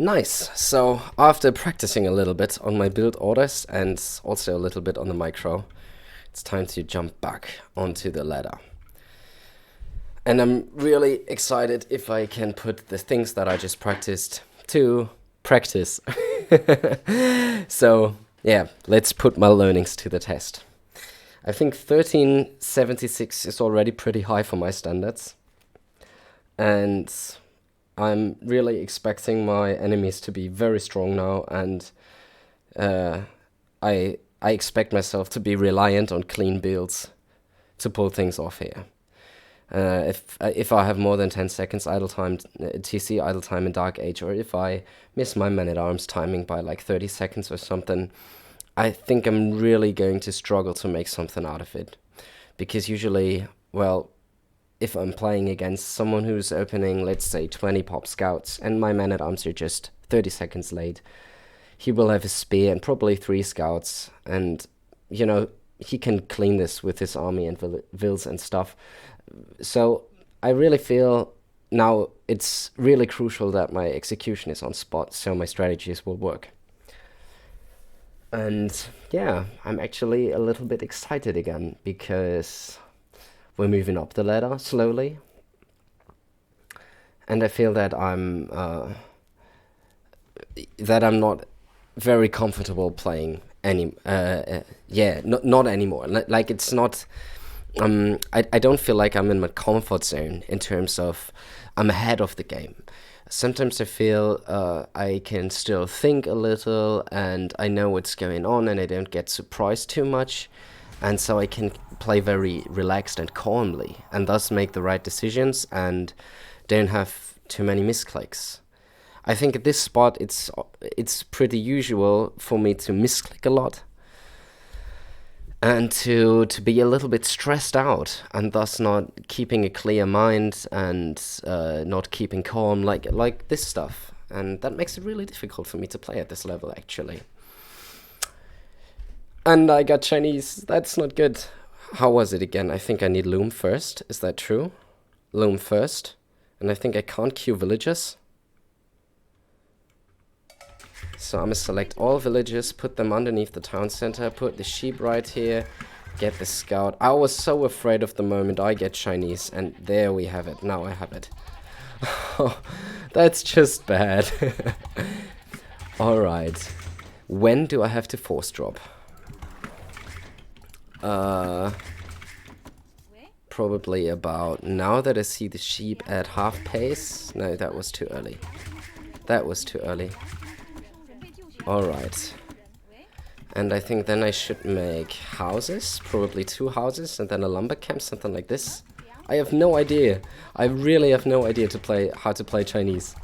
Nice. So after practicing a little bit on my build orders and also a little bit on the micro, it's time to jump back onto the ladder. And I'm really excited if I can put the things that I just practiced to practice. So yeah, let's put my learnings to the test. I think 1376 is already pretty high for my standards. And I'm really expecting my enemies to be very strong now, and I expect myself to be reliant on clean builds to pull things off here. If I have more than 10 seconds idle time, TC idle time in Dark Age, or if I miss my man-at-arms timing by like 30 seconds or something, I think I'm really going to struggle to make something out of it. Because usually, well, if I'm playing against someone who's opening, let's say, 20 pop scouts, and my man-at-arms are just 30 seconds late, he will have a spear and probably 3 scouts, and, you know, he can clean this with his army and vills and stuff. So I really feel now it's really crucial that my execution is on spot, so my strategies will work. And yeah, I'm actually a little bit excited again, because we're moving up the ladder slowly, and I feel that I'm not very comfortable playing not anymore. Like it's not. I don't feel like I'm in my comfort zone in terms of I'm ahead of the game. Sometimes I feel I can still think a little, and I know what's going on, and I don't get surprised too much. And so I can play very relaxed and calmly, and thus make the right decisions and don't have too many misclicks. I think at this spot it's pretty usual for me to misclick a lot and to be a little bit stressed out, and thus not keeping a clear mind and not keeping calm like this stuff. And that makes it really difficult for me to play at this level, actually. And I got Chinese. That's not good. How was it again? I think I need loom first. Is that true? Loom first. And I think I can't queue villages. So I'm going to select all villages, put them underneath the town center, put the sheep right here, get the scout. I was so afraid of the moment I get Chinese, and there we have it. Now I have it. That's just bad. Alright. When do I have to force drop? Probably about now that I see the sheep at half pace. No, that was too early. That was too early. Alright. And I think then I should make houses, probably 2 houses, and then a lumber camp, something like this. I have no idea. I really have no idea how to play Chinese.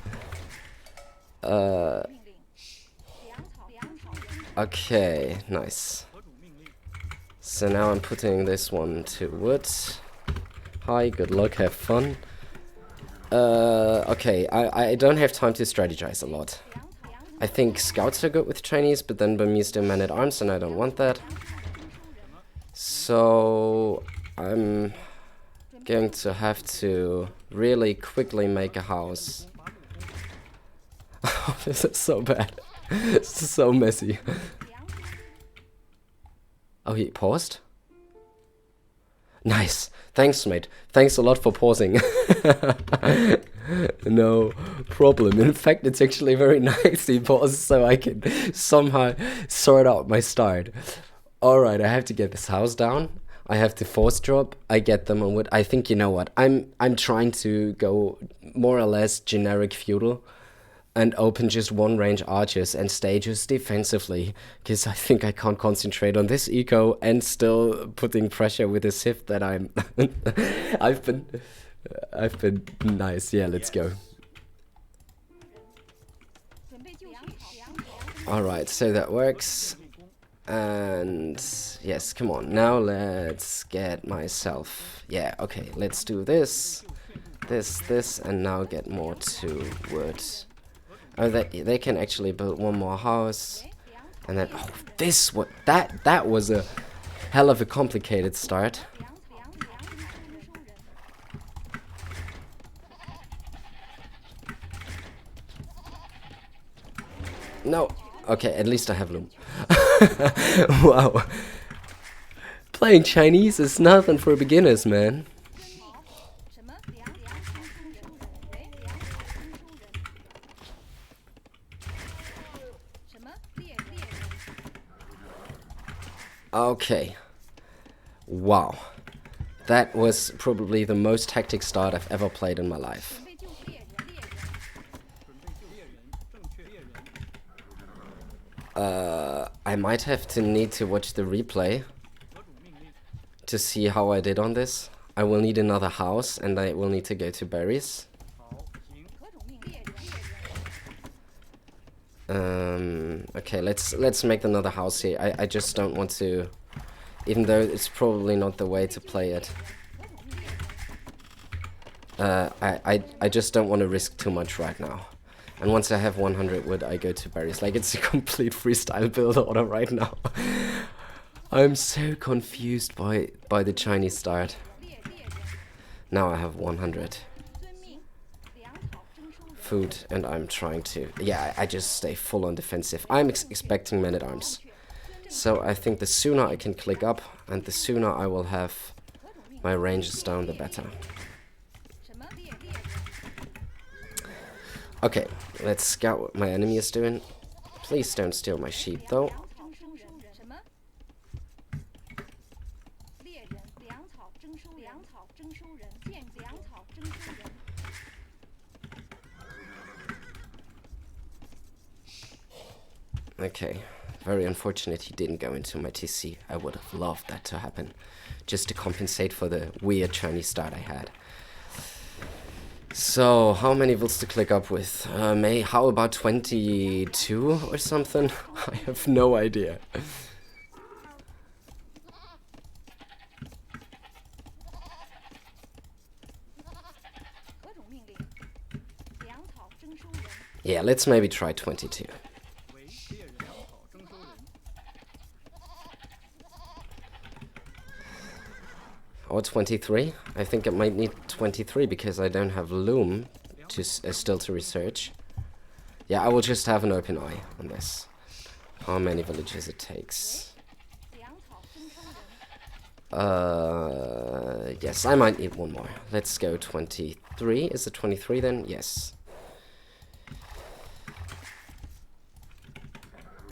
Okay, nice. So now I'm putting this one to wood. Hi, good luck, have fun. Okay, I don't have time to strategize a lot. I think scouts are good with Chinese, but then Burmese do man-at-arms, and I don't want that. So I'm going to have to really quickly make a house. Oh, this is so bad. This is so messy. Oh, he paused? Nice. Thanks, mate. Thanks a lot for pausing. No problem. In fact, it's actually very nice he paused so I can somehow sort out my start. Alright, I have to get this house down. I have to force drop. I get them on wood. I think, you know what, I'm trying to go more or less generic feudal and open just one range archers and stay just defensively, because I think I can't concentrate on this eco and still putting pressure with a Sith that I'm I've been nice. Yeah, let's go. Alright, so that works. And yes, come on, now let's get myself, yeah, okay, let's do this, and now get more to wood. Oh, they can actually build one more house, and then, oh, that was a hell of a complicated start. No. Okay, at least I have loom. Wow. Playing Chinese is nothing for beginners, man. Okay. Wow. That was probably the most hectic start I've ever played in my life. I might have to need to watch the replay to see how I did on this. I will need another house and I will need to go to berries. Okay, let's make another house here. I just don't want to, even though it's probably not the way to play it. I just don't want to risk too much right now. And once I have 100 wood, I go to berries. Like, it's a complete freestyle build order right now. I'm so confused by the Chinese start. Now I have 100 food, and I'm trying to... Yeah, I just stay full on defensive. I'm expecting men-at-arms. So I think the sooner I can click up, and the sooner I will have my ranges down, the better. Okay, let's scout what my enemy is doing. Please don't steal my sheep, though. Okay, very unfortunate he didn't go into my TC. I would have loved that to happen, just to compensate for the weird Chinese start I had. So, how many wills to click up with? How about 22 or something? I have no idea. Yeah, let's maybe try 22. Or 23. I think it might need 23 because I don't have loom to still to research. Yeah, I will just have an open eye on this. How many villages it takes. Yes, I might need one more. Let's go 23. Is it 23 then? Yes.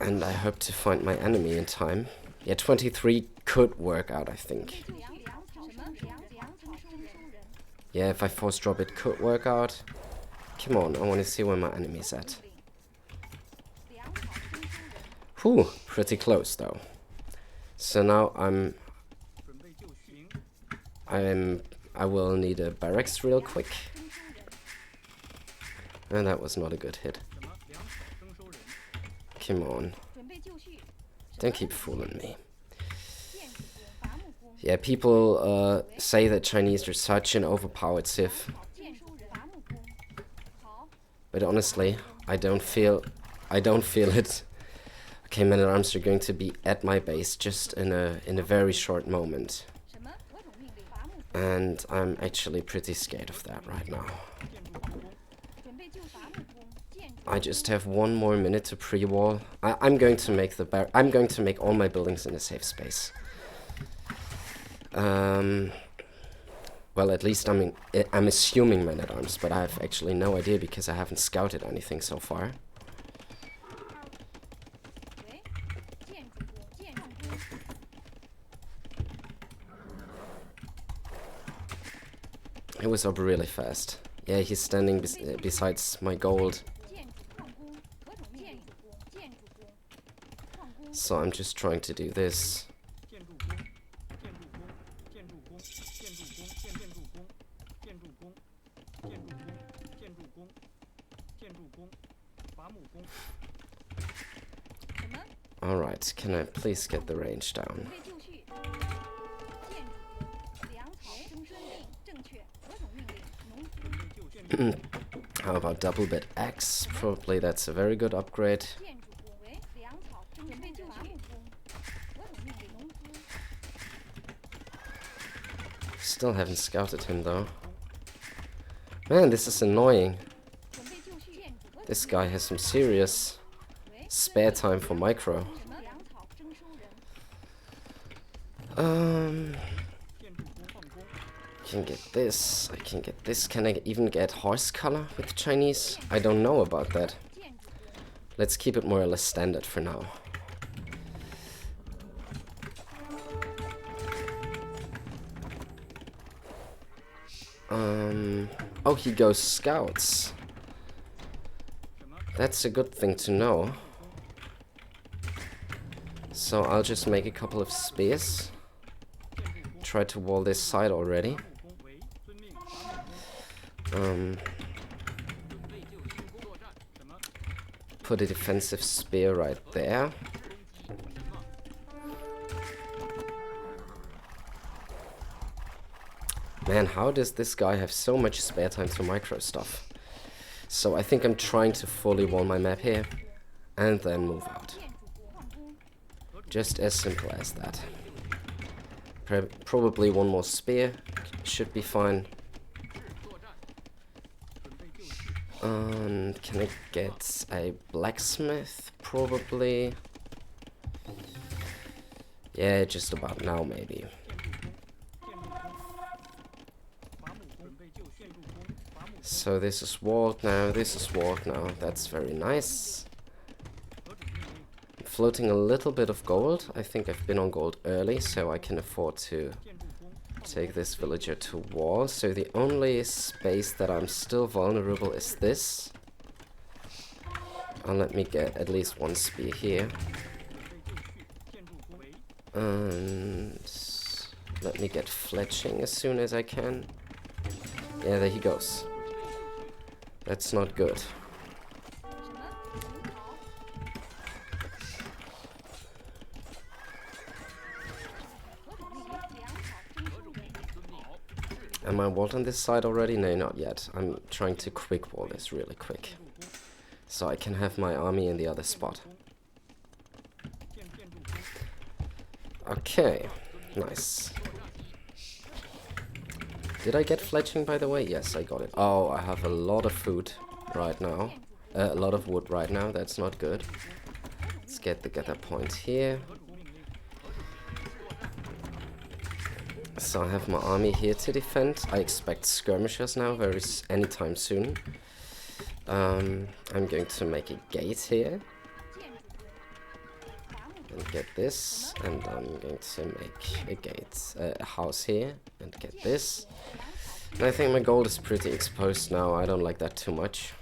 And I hope to find my enemy in time. Yeah, 23 could work out, I think. Yeah, if I force drop it could work out. Come on, I want to see where my enemy's at. Whew, pretty close though. So now I will need a barracks real quick. And that was not a good hit. Come on. Don't keep fooling me. Yeah, people say that Chinese are such an overpowered civ. But honestly, I don't feel it. Okay, men-at-arms are going to be at my base just in a very short moment. And I'm actually pretty scared of that right now. I just have one more minute to pre-wall. I'm going to make all my buildings in a safe space. Well, at least I'm assuming men-at-arms, but I have actually no idea because I haven't scouted anything so far. It was up really fast. Yeah, he's standing besides my gold. So I'm just trying to do this. Alright, can I please get the range down? How about double bit X? Probably that's a very good upgrade. Still haven't scouted him though. Man, this is annoying. This guy has some serious spare time for micro. Can get this. I can get this. Can I even get horse color with Chinese? I don't know about that. Let's keep it more or less standard for now. Oh, he goes scouts. That's a good thing to know. So I'll just make a couple of spears. Try to wall this side already. Put a defensive spear right there. Man, how does this guy have so much spare time to micro stuff? So I think I'm trying to fully wall my map here and then move out. Just as simple as that. Probably one more spear should be fine. And can I get a blacksmith? Probably. Yeah, just about now maybe. So this is walled now, this is walled now. That's very nice. I'm floating a little bit of gold. I think I've been on gold early, so I can afford to take this villager to wall. So the only space that I'm still vulnerable is this. Let me get at least one spear here. And let me get fletching as soon as I can. Yeah, there he goes. That's not good. Am I walled on this side already? No, not yet. I'm trying to quick wall this really quick, so I can have my army in the other spot. Okay, nice. Did I get fletching, by the way? Yes, I got it. Oh, I have a lot of food right now. A lot of wood right now. That's not good. Let's get the gather point here. So I have my army here to defend. I expect skirmishers now anytime soon. I'm going to make a gate here. And get this, and I'm going to make a gate, a house here, and get this. And I think my gold is pretty exposed now. I don't like that too much.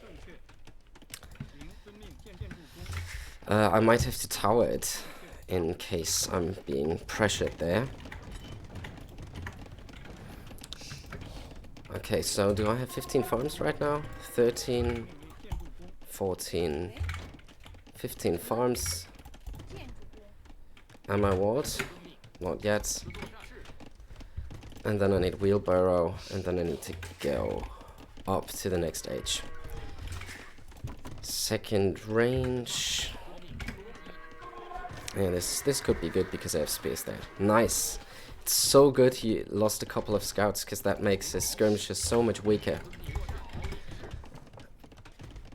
I might have to tower it in case I'm being pressured there. Okay, so do I have 15 farms right now? 13, 14, 15 farms. Am I walled? Not yet. And then I need wheelbarrow, and then I need to go up to the next age. Second range. Yeah, this could be good because I have spears there. Nice. It's so good he lost a couple of scouts, because that makes his skirmishes so much weaker.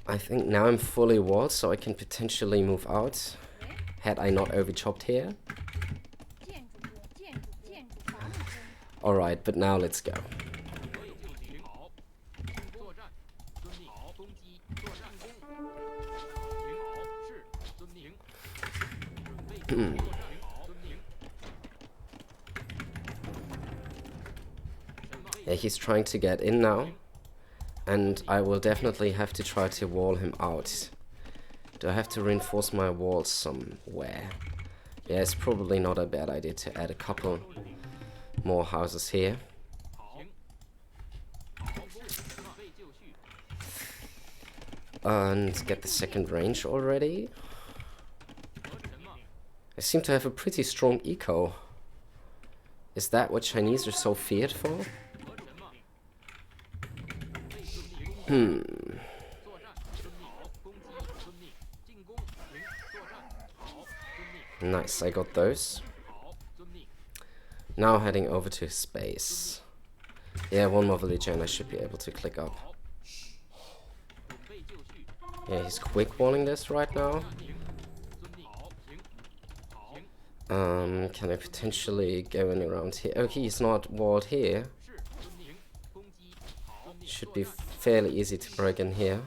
I think now I'm fully walled, so I can potentially move out. Had I not overchopped here. Alright, but now let's go. Yeah, he's trying to get in now. And I will definitely have to try to wall him out. Do I have to reinforce my walls somewhere? Yeah, it's probably not a bad idea to add a couple more houses here. And get the second range already. I seem to have a pretty strong eco. Is that what Chinese are so feared for? Nice, I got those. Now heading over to his base. Yeah, one more villager and I should be able to click up. Yeah, he's quick walling this right now. Can I potentially go in around here? Oh, he's not walled here. Should be fairly easy to break in here.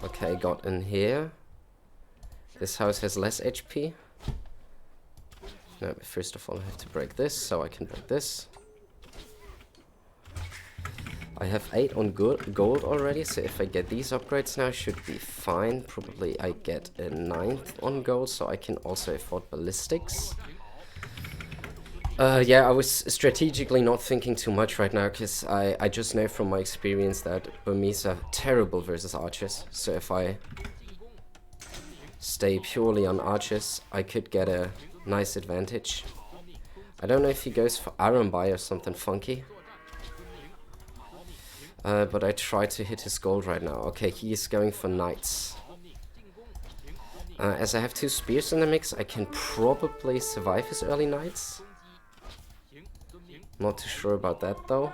Okay, got in here. This house has less HP. No, first of all I have to break this, so I can break this. I have 8 on gold already, so if I get these upgrades now, should be fine. Probably I get a 9th on gold, so I can also afford ballistics. Yeah, I was strategically not thinking too much right now, because I just know from my experience that Burmese are terrible versus archers. So if I stay purely on archers, I could get a nice advantage. I don't know if he goes for Iron Buy or something funky. But I try to hit his gold right now. Okay, he is going for knights. As I have 2 spears in the mix, I can probably survive his early knights. Not too sure about that though.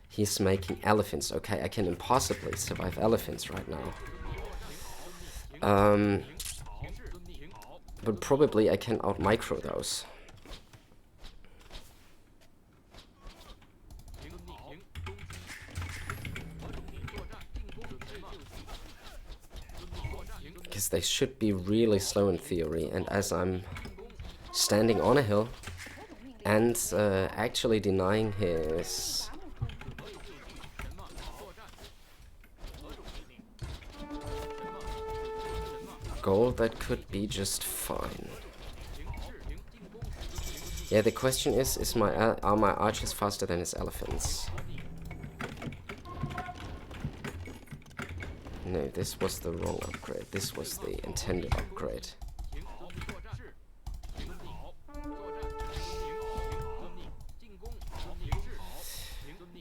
He's making elephants. Okay, I can impossibly survive elephants right now. But probably I can out-micro those. Because they should be really slow in theory, and as I'm standing on a hill and actually denying his gold, that could be just fine. Yeah, the question is are my archers faster than his elephants? No, this was the wrong upgrade. This was the intended upgrade.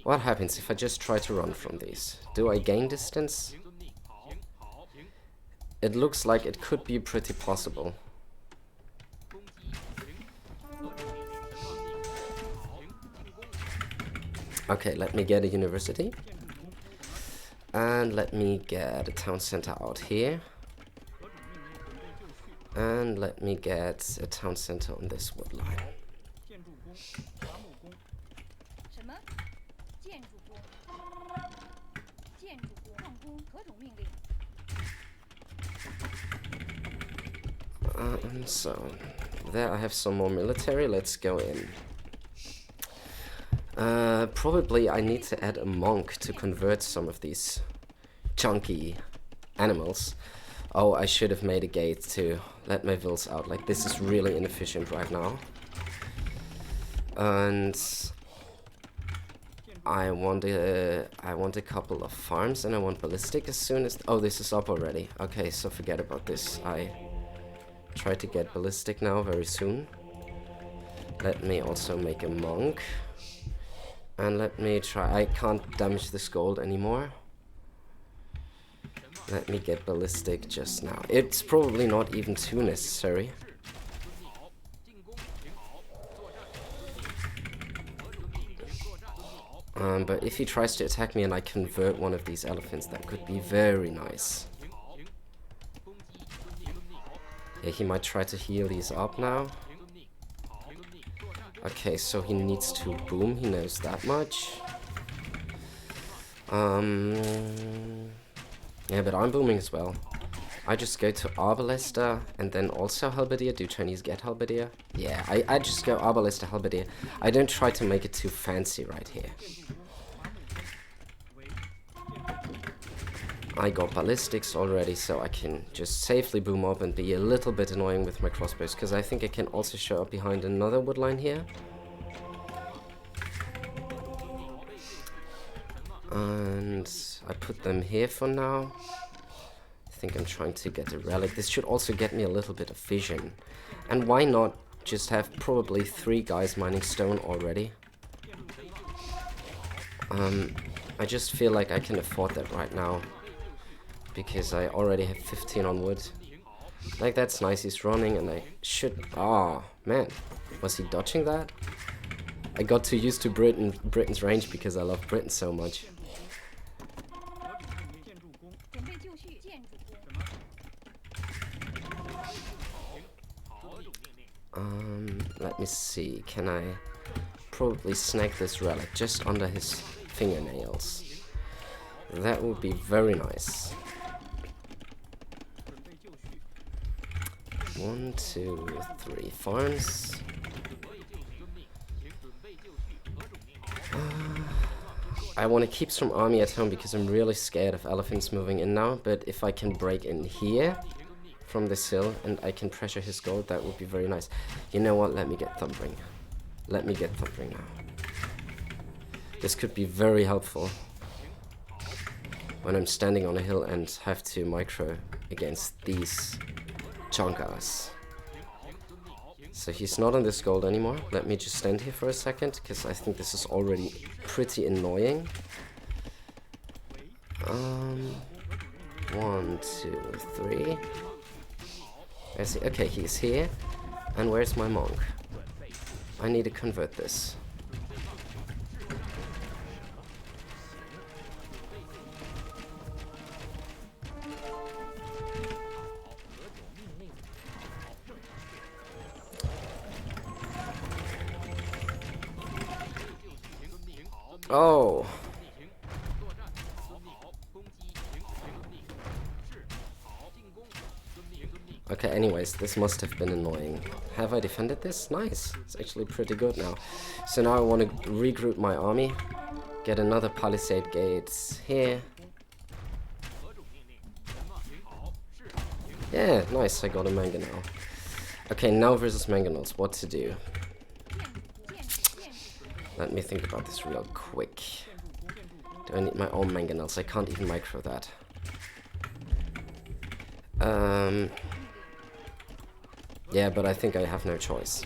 What happens if I just try to run from these? Do I gain distance? It looks like it could be pretty possible. Okay, let me get a university. And let me get a town center out here. And let me get a town center on this wood line. So, there I have some more military. Let's go in. Probably I need to add a monk to convert some of these chunky animals. Oh, I should have made a gate to let my vills out. Like, this is really inefficient right now. And I want a couple of farms, and I want ballistic as soon as... Oh, this is up already. Okay, so forget about this. I try to get ballistic now very soon. Let me also make a monk. And let me try... I can't damage this gold anymore. Let me get ballistic just now. It's probably not even too necessary. But if he tries to attack me and I convert one of these elephants, that could be very nice. Yeah, he might try to heal these up now. Okay, so he needs to boom, he knows that much. Yeah, but I'm booming as well. I just go to Arbalester and then also Halberdier. Do Chinese get Halberdier? Yeah, I just go Arbalester, Halberdier. I don't try to make it too fancy right here. I got ballistics already, so I can just safely boom up and be a little bit annoying with my crossbows, because I think I can also show up behind another woodline here. And I put them here for now. I think I'm trying to get a relic. This should also get me a little bit of vision. And why not just have probably 3 guys mining stone already? I just feel like I can afford that right now, because I already have 15 on wood. Like, that's nice, he's running, and I should... Ah, man, was he dodging that? I got too used to Britain's range because I love Britain so much. Let me see. Can I probably snag this relic just under his fingernails? That would be very nice. 1, 2, 3 farms. I want to keep some army at home because I'm really scared of elephants moving in now, but if I can break in here from this hill and I can pressure his gold, that would be very nice. You know what? Let me get Thumbring. Let me get Thumbring now. This could be very helpful when I'm standing on a hill and have to micro against these chonkas. So he's not on this gold anymore. Let me just stand here for a second, because I think this is already pretty annoying. 1, 2, 3. I see. Okay, he's here. And where's my monk? I need to convert this. Oh. Okay, anyways, this must have been annoying. Have I defended this? Nice. It's actually pretty good now. So now I want to regroup my army. Get another palisade gate here. Yeah, nice. I got a mangonel. Okay, now versus mangonels. What to do? Let me think about this real quick. Do I need my own mangonels? I can't even micro that. Yeah, but I think I have no choice.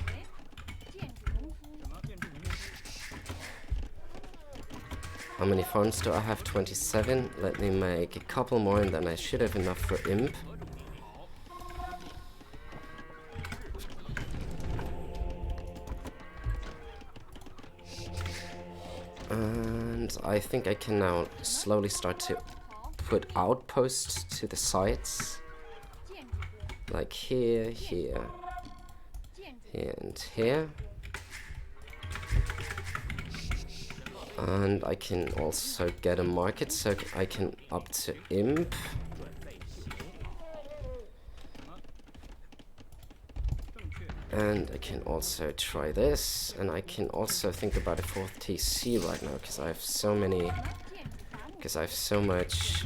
How many farms do I have? 27. Let me make a couple more and then I should have enough for imp. And I think I can now slowly start to put outposts to the sides. Like here, here, here, and here. And I can also get a market so I can up to imp. And I can also try this, and I can also think about a 4th TC right now because I have so many, so much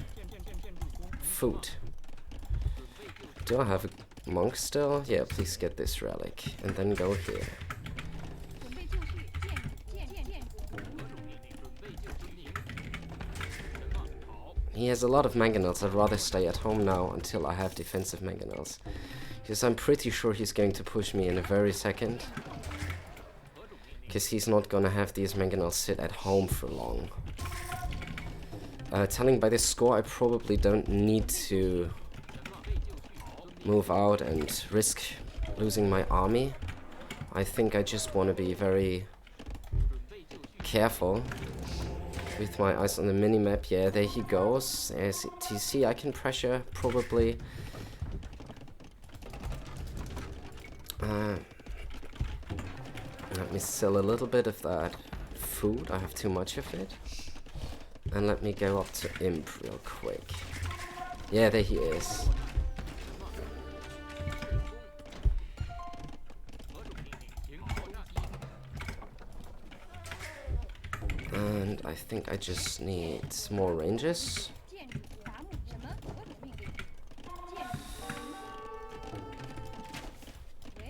food. Do I have a monk still? Yeah, please get this relic and then go here. He has a lot of mangonels. I'd rather stay at home now until I have defensive mangonels. Because I'm pretty sure he's going to push me in a very second. Because he's not gonna have these mangonels sit at home for long. Telling by this score, I probably don't need to move out and risk losing my army. I think I just want to be very careful with my eyes on the minimap. Yeah, there he goes. There's TC I can pressure, probably. Let me sell a little bit of that food. I have too much of it. And let me go up to imp real quick. Yeah, there he is. And I think I just need more ranges.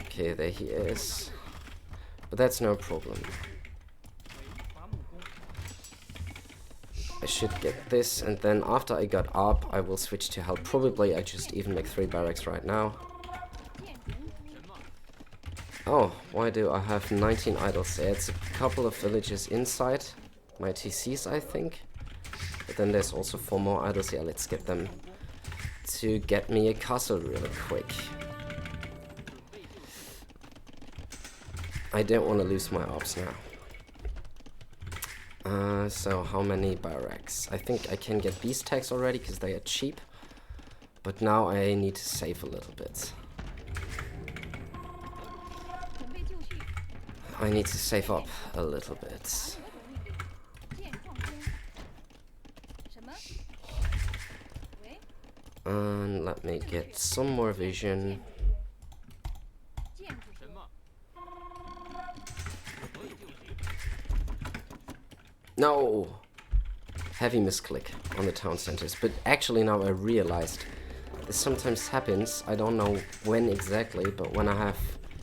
Okay, there he is. But that's no problem. I should get this, and then after I got up, I will switch to help. Probably I just even make 3 barracks right now. Oh, why do I have 19 idols there? It's a couple of villages inside my TCs, I think. But then there's also 4 more idols. Yeah, let's get them to get me a castle really quick. I don't want to lose my ops now. So how many barracks? I think I can get beast tags already because they are cheap. But now I need to save a little bit. I need to save up a little bit. And let me get some more vision. No! Heavy misclick on the town centers. But actually now I realized this sometimes happens. I don't know when exactly, but when I have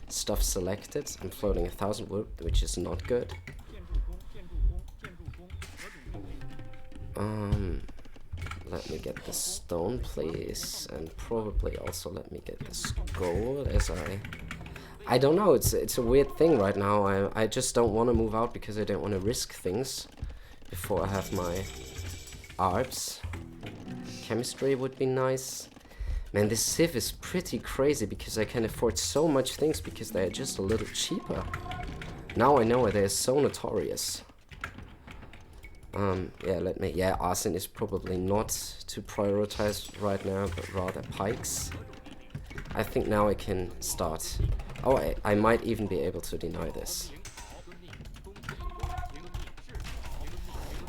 stuff selected, I'm floating 1,000 wood, which is not good. Let me get the stone, please, and probably also let me get this gold. As I don't know. It's a weird thing right now. I just don't want to move out because I don't want to risk things before I have my arts. Chemistry would be nice. Man, this civ is pretty crazy because I can afford so much things because they're just a little cheaper. Now I know why they're so notorious. Yeah, arson is probably not to prioritize right now, but rather pikes. I think now I can start. Oh, I might even be able to deny this.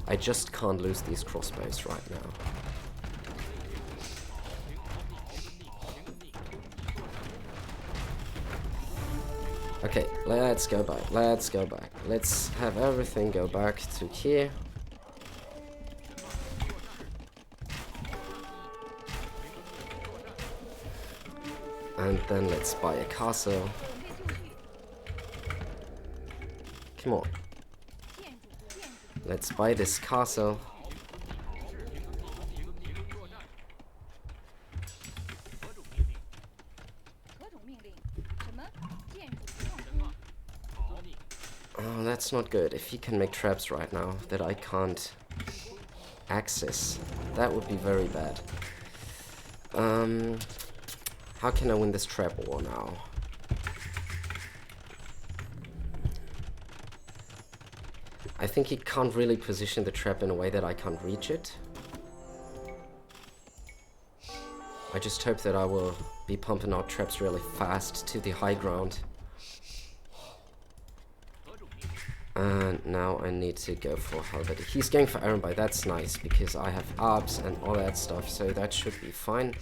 I just can't lose these crossbows right now. Okay, let's go back. Let's go back. Let's have everything go back to here. And then let's buy a castle. Come on. Let's buy this castle. Oh, that's not good. If he can make traps right now that I can't access, that would be very bad. How can I win this trap war now? I think he can't really position the trap in a way that I can't reach it. I just hope that I will be pumping out traps really fast to the high ground. And now I need to go for halberd. He's going for iron bar. That's nice because I have arbs and all that stuff, so that should be fine.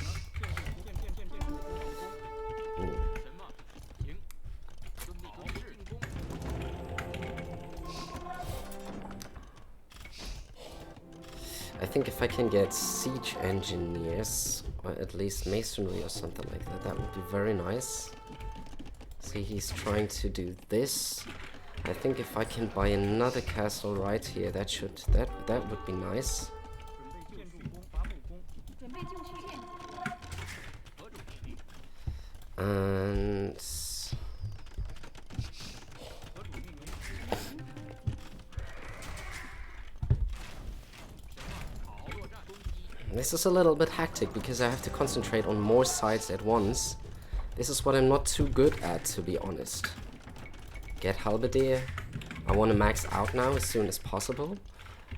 I think if I can get siege engineers, or at least masonry or something like that, that would be very nice. See, he's trying to do this. I think if I can buy another castle right here, that would be nice. And this is a little bit hectic because I have to concentrate on more sides at once. This is what I'm not too good at, to be honest. Get halberdier. I want to max out now as soon as possible.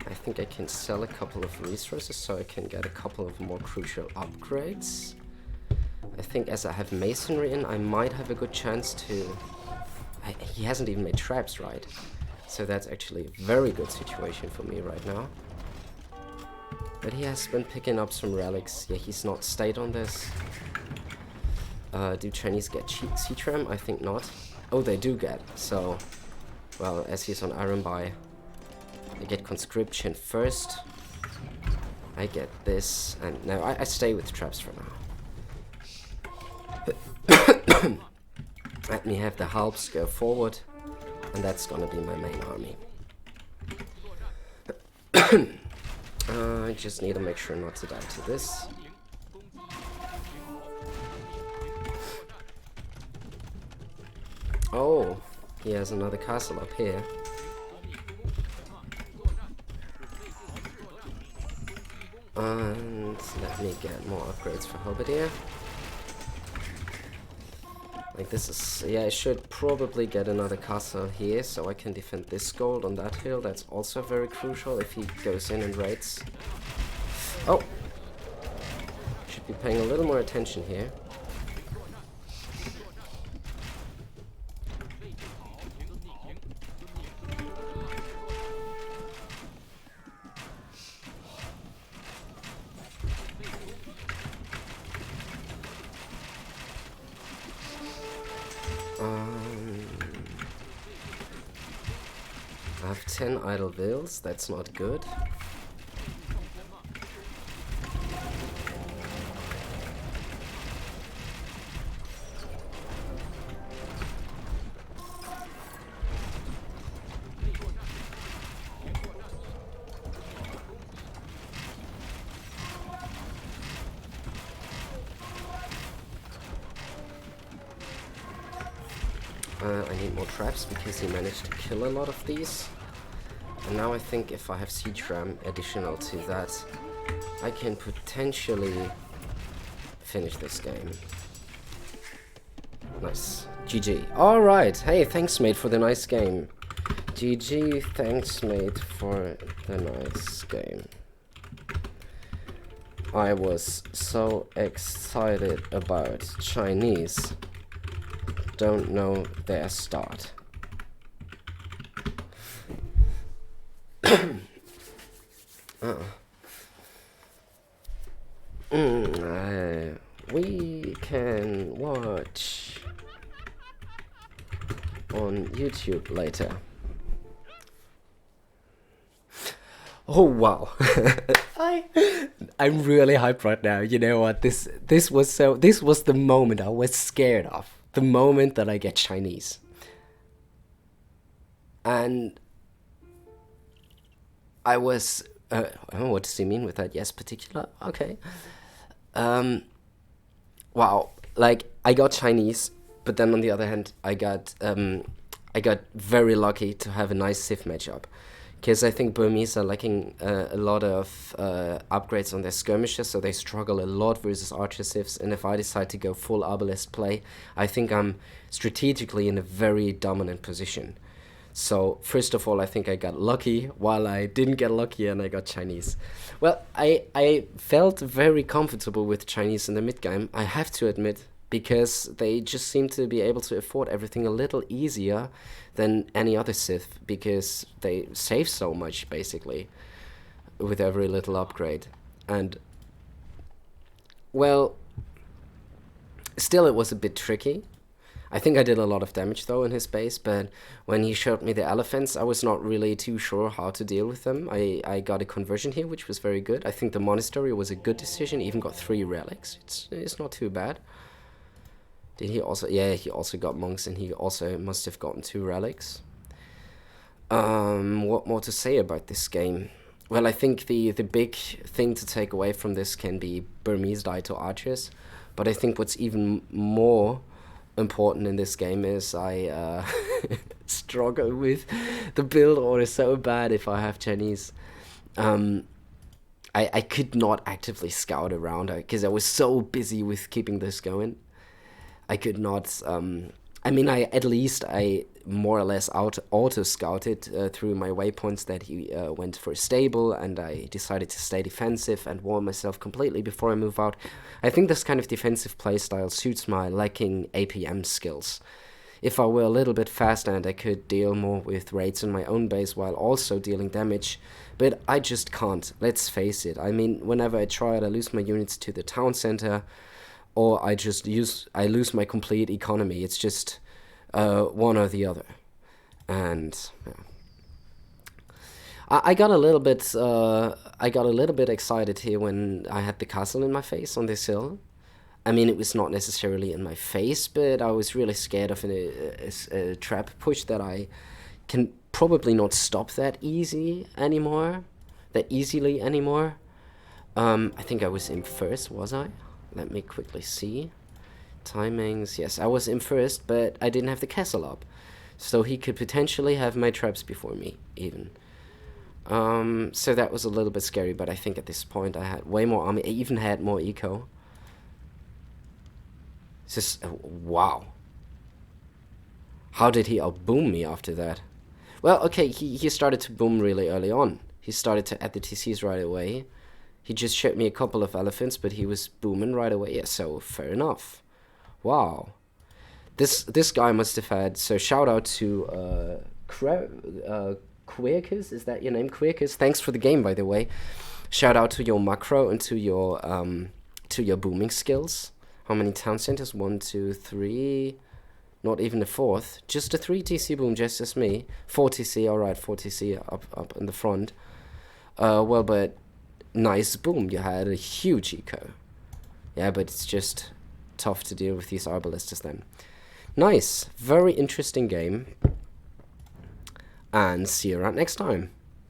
I think I can sell a couple of resources so I can get a couple of more crucial upgrades. I think as I have masonry in, I might have a good chance to... he hasn't even made traps, right? So that's actually a very good situation for me right now. But he has been picking up some relics. Yeah, he's not stayed on this. Do Chinese get siege ram? I think not. Oh, they do get. So, well, as he's on iron buy, I get conscription first. I get this, and no, I stay with traps for now. Let me have the halbs go forward, and that's gonna be my main army. I just need to make sure not to die to this. Oh, he has another castle up here. And let me get more upgrades for halberdier. Like this is, yeah, I should probably get another castle here so I can defend this gold on that hill. That's also very crucial if he goes in and raids. Oh! Should be paying a little more attention here. Um, I have 10 idle vills, that's not good. I need more traps because he managed to kill a lot of these. And now I think if I have siege ram additional to that, I can potentially finish this game. Nice. GG. Alright, hey, thanks mate for the nice game. GG, thanks mate for the nice game. I was so excited about Chinese. Don't know their start. We can watch on YouTube later. Oh wow. I'm really hyped right now. You know what? This was the moment I was scared of. The moment that I get Chinese. And I was oh, what does he mean with that? Yes, particular. Okay. Wow. Like I got Chinese, but then on the other hand, I got very lucky to have a nice Civ matchup. Because I think Burmese are lacking a lot of upgrades on their skirmishes, so they struggle a lot versus archer civs. And if I decide to go full arbalest play, I think I'm strategically in a very dominant position. So first of all, I think I got lucky, while I didn't get lucky and I got Chinese. Well, I felt very comfortable with Chinese in the mid game, I have to admit, because they just seem to be able to afford everything a little easier than any other Civ, because they save so much, basically, with every little upgrade. And, well, still it was a bit tricky. I think I did a lot of damage, though, in his base, but when he showed me the elephants, I was not really too sure how to deal with them. I got a conversion here, which was very good. I think the monastery was a good decision, even got 3 relics. It's not too bad. Did he also? Yeah, he also got monks, and he also must have gotten 2 relics. What more to say about this game? Well, I think the big thing to take away from this can be Burmese die to archers, but I think what's even more important in this game is I struggle with the build order so bad if I have Chinese. I could not actively scout around because I was so busy with keeping this going. I could not, I mean, I more or less auto-scouted through my waypoints that he went for a stable, and I decided to stay defensive and warm myself completely before I move out. I think this kind of defensive playstyle suits my lacking APM skills. If I were a little bit faster and I could deal more with raids in my own base while also dealing damage, but I just can't, let's face it. I mean, whenever I try it, I lose my units to the town center, or I lose my complete economy. It's just one or the other. And yeah. I got a little bit excited here when I had the castle in my face on this hill. I mean, it was not necessarily in my face, but I was really scared of a trap push that I can probably not stop that easily anymore. I think I was in first, was I? Let me quickly see. Timings, yes, I was in first, but I didn't have the castle up. So he could potentially have my traps before me, even. So that was a little bit scary, but I think at this point I had way more army. I even had more eco. It's just, wow. How did he outboom me after that? Well, okay, he started to boom really early on. He started to add the TCs right away. He just showed me a couple of elephants, but he was booming right away. Yeah, so fair enough. Wow. This guy must have had... So shout out to Quirkus. Is that your name, Quirkus? Thanks for the game, by the way. Shout out to your macro and to your booming skills. How many town centers? 1, 2, 3... not even a fourth, just a 3 TC boom, just as me. 4 TC, alright, 4 TC up in the front. Well, but nice boom, you had a huge eco. Yeah, but it's just tough to deal with these Arbalistas then. Nice, very interesting game. And see you around next time.